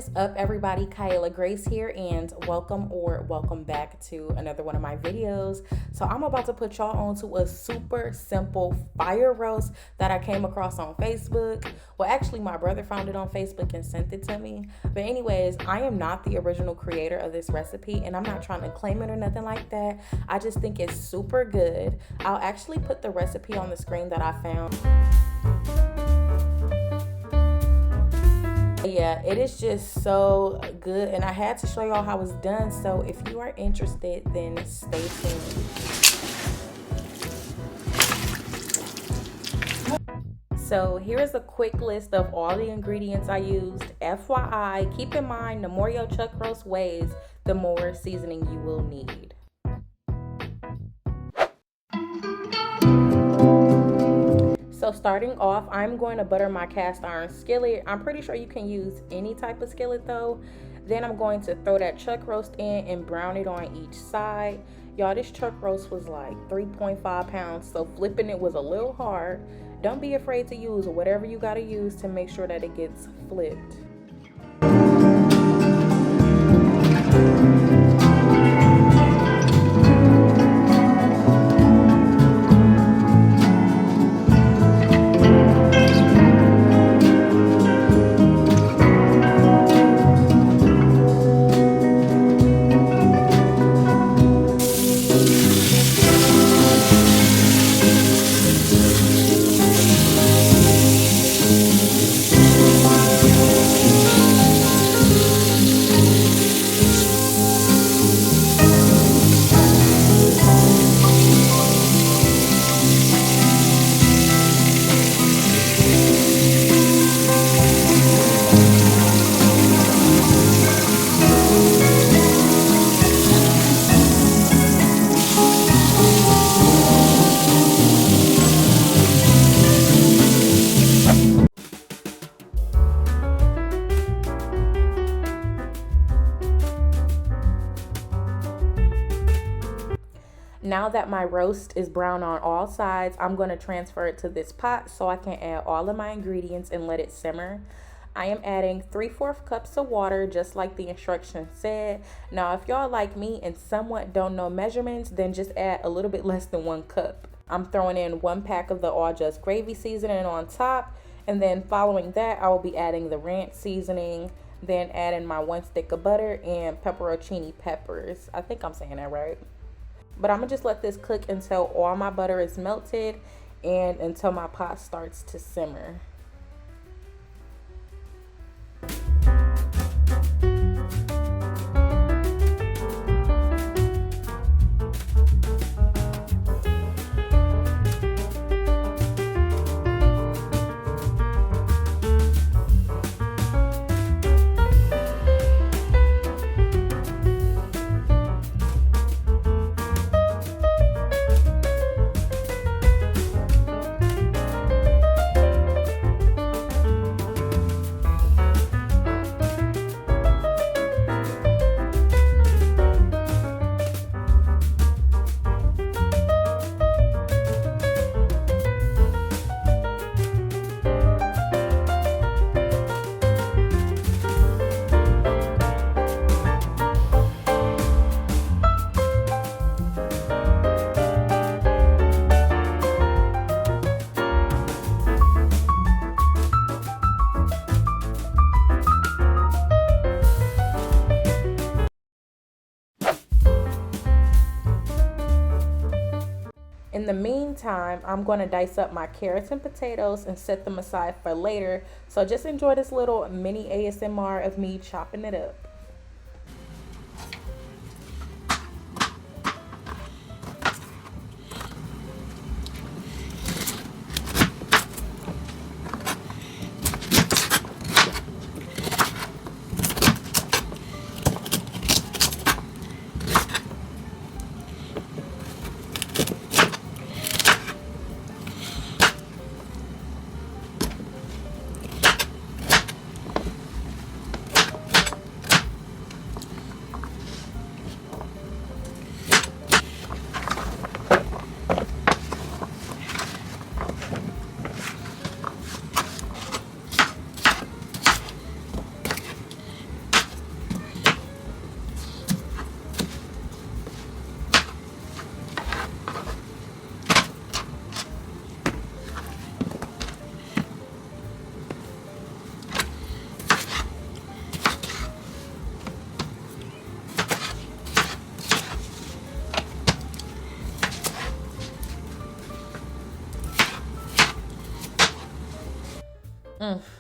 is up, everybody? Kyaila Grace here, and welcome back to another one of my videos. So I'm about to put y'all on to a super simple fire roast that I came across on Facebook. Well, actually my brother found it on Facebook and sent it to me. But anyways, I am not the original creator of this recipe, and I'm not trying to claim it or nothing like that. I just think it's super good. I'll actually put the recipe on the screen that I found. Yeah, it is just so good, and I had to show y'all how it's done. So if you are interested, then stay tuned. So here is a quick list of all the ingredients I used. FYI, keep in mind, the more your chuck roast weighs, the more seasoning you will need. So starting off, I'm going to butter my cast iron skillet. I'm pretty sure you can use any type of skillet though. Then I'm going to throw that chuck roast in and brown it on each side. Y'all, this chuck roast was like 3.5 pounds, so flipping it was a little hard. Don't be afraid to use whatever you gotta use to make sure that it gets flipped. Now that my roast is brown on all sides, I'm going to transfer it to this pot so I can add all of my ingredients and let it simmer. I am adding 3/4 cups of water, just like the instructions said. Now, if y'all like me and somewhat don't know measurements, then just add a little bit less than 1 cup. I'm throwing in 1 pack of the all just gravy seasoning on top, and then following that, I will be adding the ranch seasoning, then adding my 1 stick of butter and pepperoncini peppers. I think I'm saying that right. But I'm gonna just let this cook until all my butter is melted and until my pot starts to simmer. In the meantime, I'm going to dice up my carrots and potatoes and set them aside for later. So just enjoy this little mini ASMR of me chopping it up.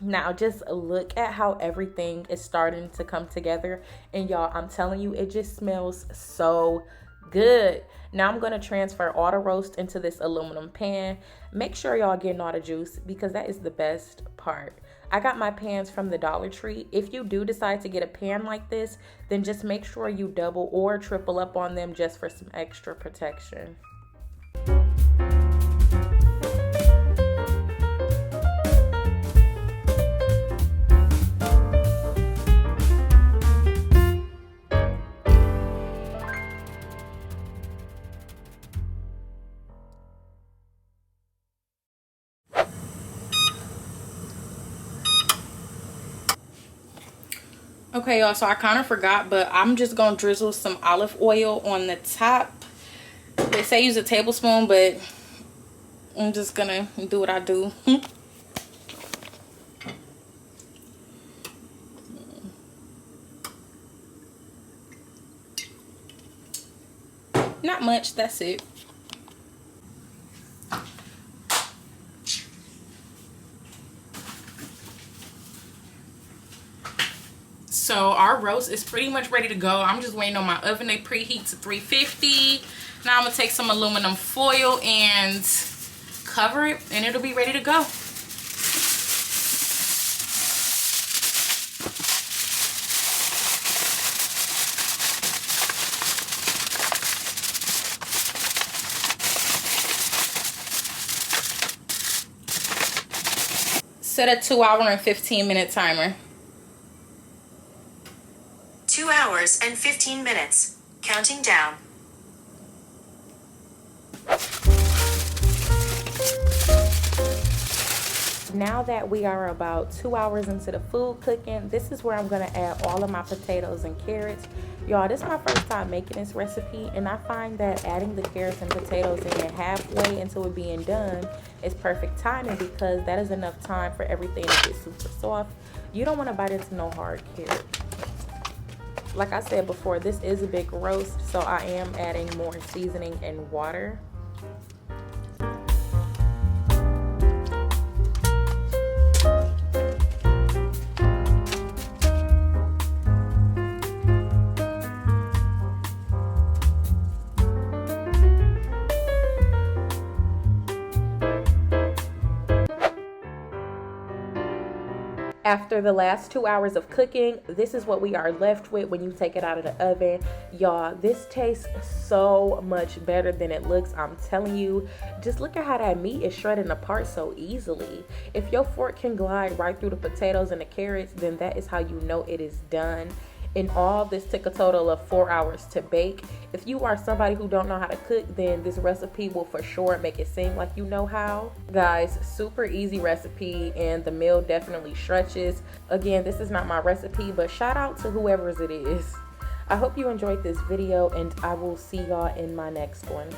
Now just look at how everything is starting to come together, and y'all, I'm telling you, it just smells so good. Now I'm going to transfer all the roast into this aluminum pan. Make sure y'all getting all the juice, because that is the best part. I got my pans from the Dollar Tree. If you do decide to get a pan like this, then just make sure you double or triple up on them just for some extra protection. Okay, y'all, so I kind of forgot, but I'm just gonna drizzle some olive oil on the top. They say use a tablespoon, but I'm just gonna do what I do. Not much, that's it. So our roast is pretty much ready to go. I'm just waiting on my oven to preheat to 350. Now I'm gonna take some aluminum foil and cover it, and it'll be ready to go. Set a 2 hour and 15-minute timer. 2 hours and 15 minutes. Counting down. Now that we are about 2 hours into the food cooking, this is where I'm gonna add all of my potatoes and carrots. Y'all, this is my first time making this recipe, and I find that adding the carrots and potatoes in halfway into it being done is perfect timing, because that is enough time for everything to get super soft. You don't want to bite into no hard carrot. Like I said before, this is a big roast, so I am adding more seasoning and water. After the last 2 hours of cooking, this is what we are left with when you take it out of the oven. Y'all, this tastes so much better than it looks. I'm telling you, just look at how that meat is shredding apart so easily. If your fork can glide right through the potatoes and the carrots, then that is how you know it is done. In all, this took a total of 4 hours to bake. If you are somebody who don't know how to cook, then this recipe will for sure make it seem like you know how. Guys, super easy recipe, and the meal definitely stretches. Again, this is not my recipe, but shout out to whoever's it is. I hope you enjoyed this video, and I will see y'all in my next one.